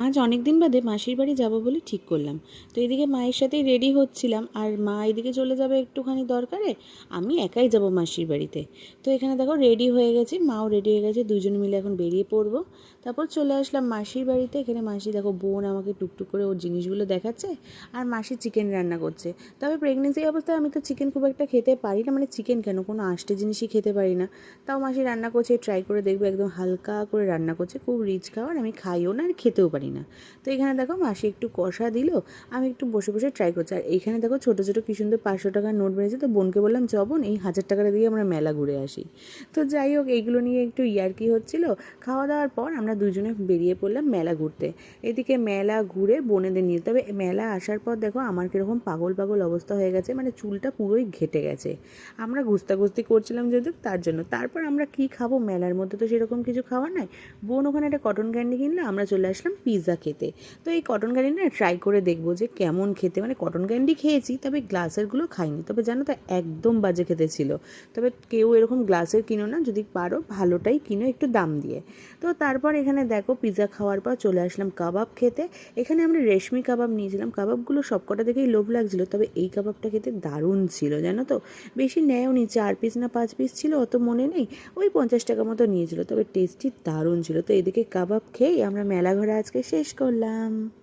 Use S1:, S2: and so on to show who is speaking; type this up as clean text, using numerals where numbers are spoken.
S1: আজ অনেক দিন বাদে মাসির বাড়ি যাব বলে ঠিক করলাম। তো এদিকে মায়ের সাথেই রেডি হচ্ছিলাম, আর মা এদিকে চলে যাবে একটুখানি দরকারে, আমি একাই যাব মাসির বাড়িতে। তো এখানে দেখো রেডি হয়ে গেছি, মাও রেডি হয়ে গেছে, দুজন মিলে এখন বেরিয়ে পড়বো। তারপর চলে আসলাম মাসির বাড়িতে। এখানে মাসি দেখো, বোন আমাকে টুকটুক করে ওর জিনিসগুলো দেখাচ্ছে, আর মাসি চিকেন রান্না করছে। তবে প্রেগনেন্সি অবস্থায় আমি তো চিকেন খুব একটা খেতে পারি না, মানে চিকেন কেন, কোনো আষ্টে জিনিসই খেতে পারি না। তাও মাসি রান্না করছে, ট্রাই করে দেখবে, একদম হালকা করে রান্না করছে, খুব রিচ খাবার, আমি খাইও না আর খেতেও পারি না। তো এখানে দেখো মাসি একটু কষা দিল, আমি একটু বসে বসে ট্রাই করছি। আর এইখানে দেখো ছোটো ছোটো কি সুন্দর 500 টাকার নোট বেরিয়েছে। তো বোনকে বললাম, চ বোন, এই 1000 টাকাটা দিয়ে আমরা মেলা ঘুরে আসি। তো যাই হোক, এইগুলো নিয়ে একটু ইয়ার্কি হচ্ছিল। খাওয়া দাওয়ার পর আমরা দুজনে বেরিয়ে পড়লাম মেলা ঘুরতে। এদিকে মেলা ঘুরে বোনেদের নিয়ে, তবে মেলা আসার পর দেখো আমার কীরকম পাগল পাগল অবস্থা হয়ে গেছে, মানে চুলটা পুরোই ঘেটে গেছে। আমরা গুস্তাগুস্তি করছিলাম যেহেতু, তার জন্য। তারপর আমরা কি খাবো, মেলার মধ্যে তো সেরকম কিছু খাওয়া নাই। বোন ওখানে একটা কটন ক্যান্ডি কিনলে, আমরা চলে আসলাম পিৎজা খেতে। তো এই কটন ক্যান্ডি না ট্রাই করে দেখবো যে কেমন খেতে, মানে কটন ক্যান্ডি খেয়েছি তবে গ্লাসেরগুলো খাইনি। তবে জানো তো, একদম বাজে খেতে ছিল। তবে কেউ এরকম গ্লাসের কিনো না, যদি পারো ভালোটাই কিনো, একটু দাম দিয়ে। তো তারপর এখানে দেখো পিৎজা খাওয়ার পর চলে আসলাম কাবাব খেতে। এখানে আমরা রেশমি কাবাব নিয়েছিলাম। কাবাবগুলো সবকটা দেখেই লোভ লাগছিলো, তবে এই কাবাবটা খেতে দারুণ ছিল জানো তো। বেশি নেয়ও নি, 4 পিস না 5 পিস ছিল, অত মনে নেই। ওই 50 টাকা মতো নিয়েছিল, তবে টেস্টি দারুণ ছিল। তো এদিকে কাবাব খেয়েই আমরা মেলা ঘোরা আজকে শেষ করলাম।